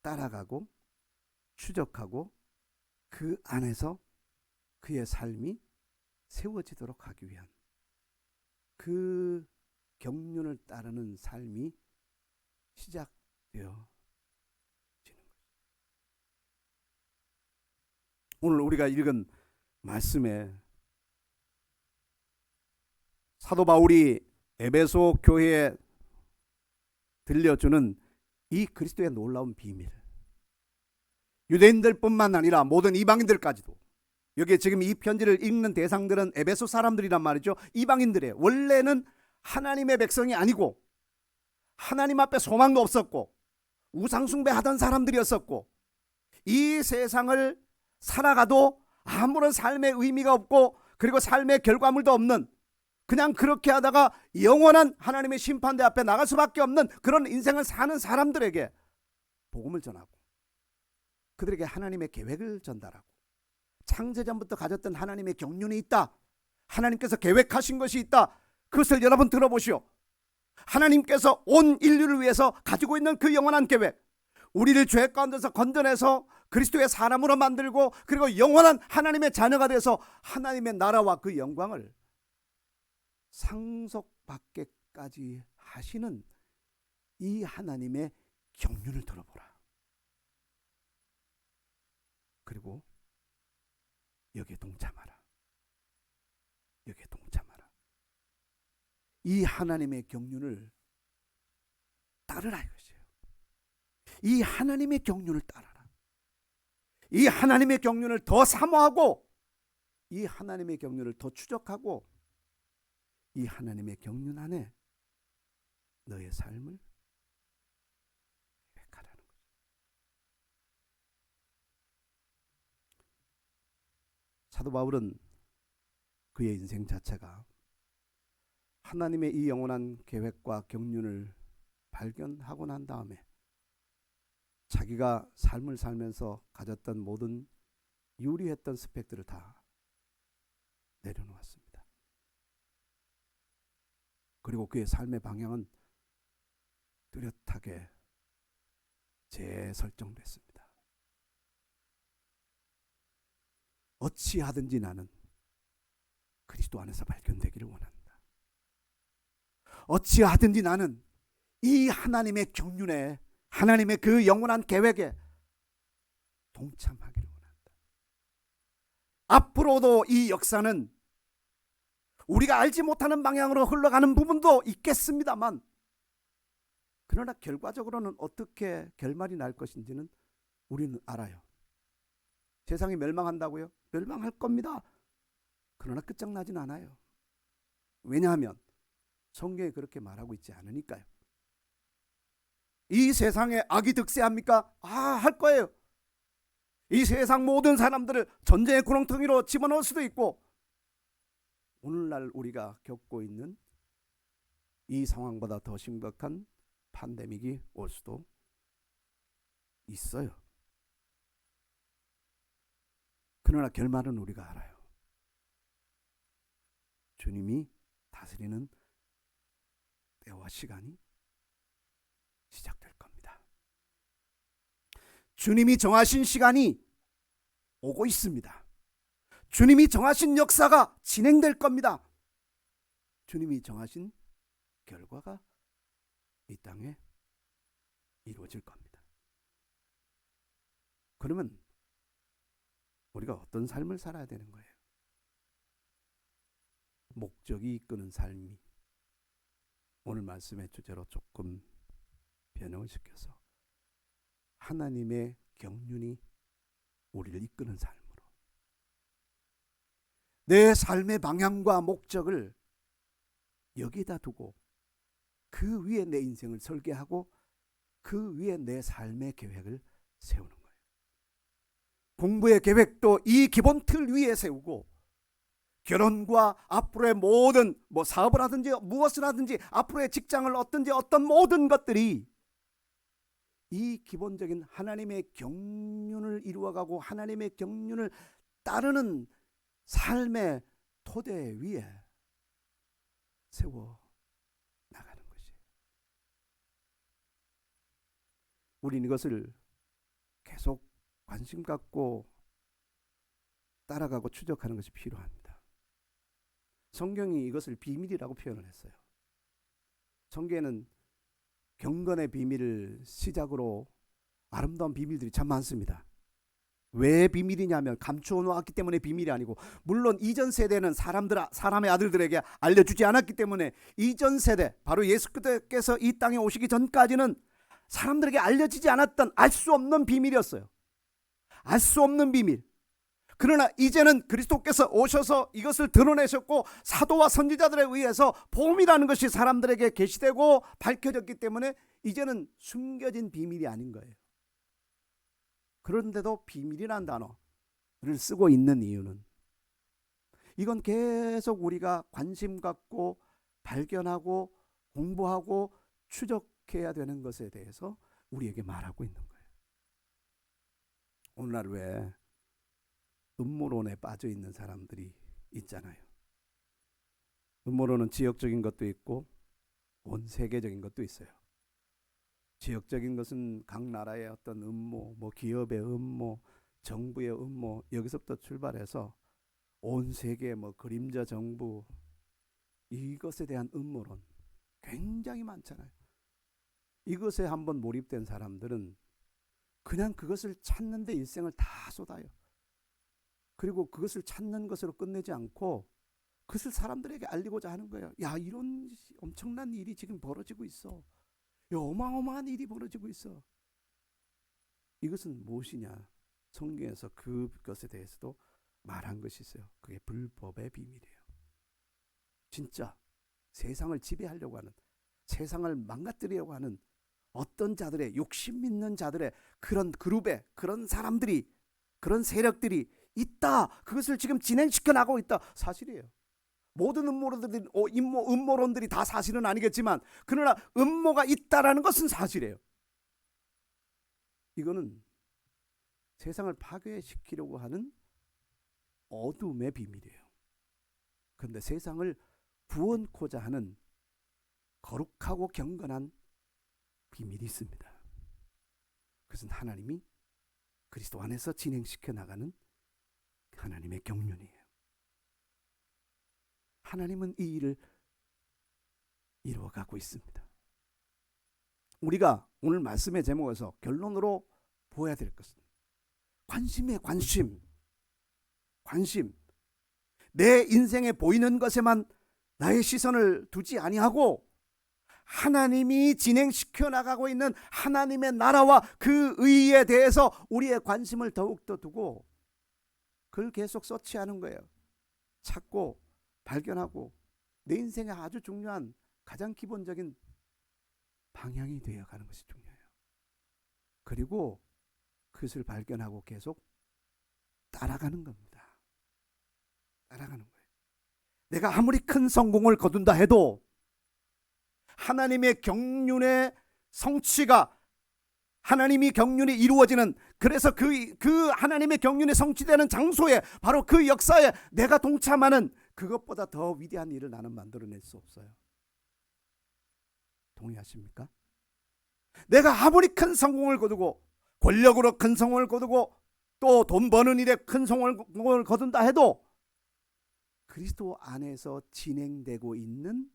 S1: 따라가고 추적하고 그 안에서 그의 삶이 세워지도록 하기 위한 그 경륜을 따르는 삶이 시작되어지는 거죠. 오늘 우리가 읽은 말씀에 사도 바울이 에베소 교회에 들려주는 이 그리스도의 놀라운 비밀, 유대인들뿐만 아니라 모든 이방인들까지도, 여기에 지금 이 편지를 읽는 대상들은 에베소 사람들이란 말이죠. 이방인들이에요. 원래는 하나님의 백성이 아니고 하나님 앞에 소망도 없었고 우상 숭배하던 사람들이었었고 이 세상을 살아가도 아무런 삶의 의미가 없고 그리고 삶의 결과물도 없는, 그냥 그렇게 하다가 영원한 하나님의 심판대 앞에 나갈 수밖에 없는 그런 인생을 사는 사람들에게 복음을 전하고 그들에게 하나님의 계획을 전달하고 창세전부터 가졌던 하나님의 경륜이 있다. 하나님께서 계획하신 것이 있다. 그것을 여러분 들어보시오. 하나님께서 온 인류를 위해서 가지고 있는 그 영원한 계획, 우리를 죄 가운데서 건져내서 그리스도의 사람으로 만들고 그리고 영원한 하나님의 자녀가 돼서 하나님의 나라와 그 영광을 상속받게까지 하시는 이 하나님의 경륜을 들어보라. 그리고 여기에 동참하라. 여기에 동참하라. 이 하나님의 경륜을 따르라 이것이에요. 이 하나님의 경륜을 따라라. 이 하나님의 경륜을 더 사모하고 이 하나님의 경륜을 더 추적하고 이 하나님의 경륜 안에 너의 삶을 계획하라는 거죠. 사도 바울은 그의 인생 자체가 하나님의 이 영원한 계획과 경륜을 발견하고 난 다음에 자기가 삶을 살면서 가졌던 모든 유리했던 스펙들을 다 내려놓았습니다. 그리고 그의 삶의 방향은 뚜렷하게 재설정됐습니다. 어찌하든지 나는 그리스도 안에서 발견되기를 원한다. 어찌하든지 나는 이 하나님의 경륜에 하나님의 그 영원한 계획에 동참하기를 원한다. 앞으로도 이 역사는 우리가 알지 못하는 방향으로 흘러가는 부분도 있겠습니다만 그러나 결과적으로는 어떻게 결말이 날 것인지는 우리는 알아요. 세상이 멸망한다고요? 멸망할 겁니다. 그러나 끝장나진 않아요. 왜냐하면 성경에 그렇게 말하고 있지 않으니까요. 이 세상에 악이 득세합니까? 할 거예요. 이 세상 모든 사람들을 전쟁의 구렁텅이로 집어넣을 수도 있고 오늘날 우리가 겪고 있는 이 상황보다 더 심각한 팬데믹이 올 수도 있어요. 그러나 결말은 우리가 알아요. 주님이 다스리는 때와 시간이 시작될 겁니다. 주님이 정하신 시간이 오고 있습니다. 주님이 정하신 역사가 진행될 겁니다. 주님이 정하신 결과가 이 땅에 이루어질 겁니다. 그러면 우리가 어떤 삶을 살아야 되는 거예요? 목적이 이끄는 삶이 오늘 말씀의 주제로 조금 변형을 시켜서 하나님의 경륜이 우리를 이끄는 삶으로 내 삶의 방향과 목적을 여기다 두고 그 위에 내 인생을 설계하고 그 위에 내 삶의 계획을 세우는 거예요. 공부의 계획도 이 기본 틀 위에 세우고 결혼과 앞으로의 모든 사업을 하든지 무엇을 하든지 앞으로의 직장을 얻든지 어떤 모든 것들이 이 기본적인 하나님의 경륜을 이루어가고 하나님의 경륜을 따르는 삶의 토대 위에 세워 나가는 것이에요. 우리는 이것을 계속 관심 갖고 따라가고 추적하는 것이 필요합니다. 성경이 이것을 비밀이라고 표현을 했어요. 성경에는 경건의 비밀을 시작으로 아름다운 비밀들이 참 많습니다. 왜 비밀이냐면 감추어 놓았기 때문에 비밀이 아니고, 물론 이전 세대는 사람의 아들들에게 알려주지 않았기 때문에 이전 세대, 바로 예수께서 이 땅에 오시기 전까지는 사람들에게 알려지지 않았던 알 수 없는 비밀이었어요. 알 수 없는 비밀. 그러나 이제는 그리스도께서 오셔서 이것을 드러내셨고 사도와 선지자들에 의해서 복음이라는 것이 사람들에게 계시되고 밝혀졌기 때문에 이제는 숨겨진 비밀이 아닌 거예요. 그런데도 비밀이라는 단어를 쓰고 있는 이유는 이건 계속 우리가 관심 갖고 발견하고 공부하고 추적해야 되는 것에 대해서 우리에게 말하고 있는 거예요. 오늘날 왜 음모론에 빠져 있는 사람들이 있잖아요. 음모론은 지역적인 것도 있고 온 세계적인 것도 있어요. 지역적인 것은 각 나라의 어떤 음모, 뭐 기업의 음모, 정부의 음모, 여기서부터 출발해서 온 세계 뭐 그림자 정부, 이것에 대한 음모론 굉장히 많잖아요. 이것에 한번 몰입된 사람들은 그냥 그것을 찾는데 일생을 다 쏟아요. 그리고 그것을 찾는 것으로 끝내지 않고 그것을 사람들에게 알리고자 하는 거예요. 야, 이런 엄청난 일이 지금 벌어지고 있어. 야, 어마어마한 일이 벌어지고 있어. 이것은 무엇이냐? 성경에서 그것에 대해서도 말한 것이 있어요. 그게 불법의 비밀이에요. 진짜 세상을 지배하려고 하는, 세상을 망가뜨리려고 하는 어떤 자들의, 욕심 있는 자들의 그런 그룹에, 그런 사람들이, 그런 세력들이 있다. 그것을 지금 진행시켜 나가고 있다. 사실이에요. 모든 음모론들이 다 사실은 아니겠지만 그러나 음모가 있다라는 것은 사실이에요. 이거는 세상을 파괴시키려고 하는 어둠의 비밀이에요. 그런데 세상을 구원코자 하는 거룩하고 경건한 비밀이 있습니다. 그것은 하나님이 그리스도 안에서 진행시켜 나가는 하나님의 경륜이에요. 하나님은 이 일을 이루어가고 있습니다. 우리가 오늘 말씀의 제목에서 결론으로 보아야 될 것은 관심이에요. 관심. 내 인생에 보이는 것에만 나의 시선을 두지 아니하고 하나님이 진행시켜 나가고 있는 하나님의 나라와 그 의에 대해서 우리의 관심을 더욱더 두고 그걸 계속 서치하는 거예요. 찾고 발견하고 내 인생에 아주 중요한 가장 기본적인 방향이 되어가는 것이 중요해요. 그리고 그것을 발견하고 계속 따라가는 겁니다. 따라가는 거예요. 내가 아무리 큰 성공을 거둔다 해도 하나님의 경륜의 성취가, 하나님이 경륜이 이루어지는, 그래서 그 하나님의 경륜이 성취되는 장소에, 바로 그 역사에 내가 동참하는 그것보다 더 위대한 일을 나는 만들어낼 수 없어요. 동의하십니까? 내가 아무리 큰 성공을 거두고 권력으로 큰 성공을 거두고 또 돈 버는 일에 큰 성공을 거둔다 해도 그리스도 안에서 진행되고 있는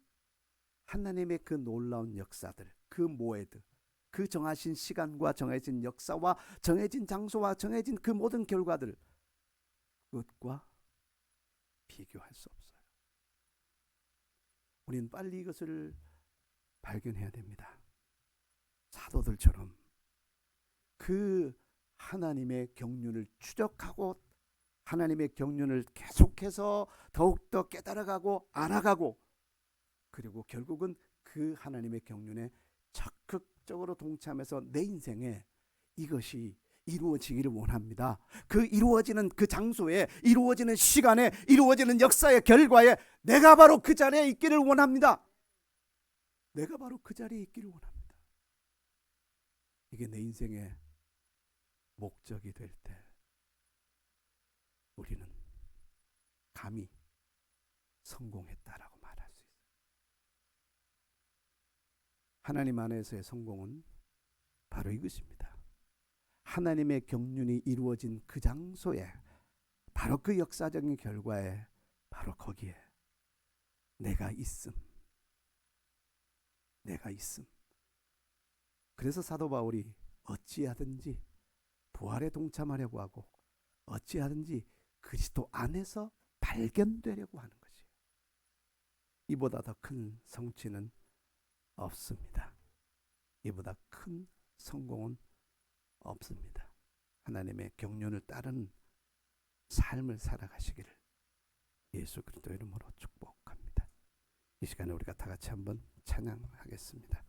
S1: 하나님의 그 놀라운 역사들, 그 모에드, 그 정하신 시간과 정해진 역사와 정해진 장소와 정해진 그 모든 결과들, 그것과 비교할 수 없어요. 우리는 빨리 이것을 발견해야 됩니다. 사도들처럼 그 하나님의 경륜을 추적하고 하나님의 경륜을 계속해서 더욱더 깨달아가고 알아가고, 그리고 결국은 그 하나님의 경륜에 적극적으로 동참해서 내 인생에 이것이 이루어지기를 원합니다. 그 이루어지는 그 장소에, 이루어지는 시간에, 이루어지는 역사의 결과에 내가 바로 그 자리에 있기를 원합니다. 내가 바로 그 자리에 있기를 원합니다. 이게 내 인생의 목적이 될 때 우리는 감히 성공했다라고 말할 수 있어요. 하나님 안에서의 성공은 바로 이것입니다. 하나님의 경륜이 이루어진 그 장소에, 바로 그 역사적인 결과에, 바로 거기에 내가 있음. 그래서 사도 바울이 어찌하든지 부활에 동참하려고 하고 어찌하든지 그리스도 안에서 발견되려고 하는 것이에요. 이보다 더 큰 성취는 없습니다. 이보다 큰 성공은 없습니다. 하나님의 경륜을 따르는 삶을 살아가시기를 예수 그리스도 이름으로 축복합니다. 이 시간에 우리가 다 같이 한번 찬양하겠습니다.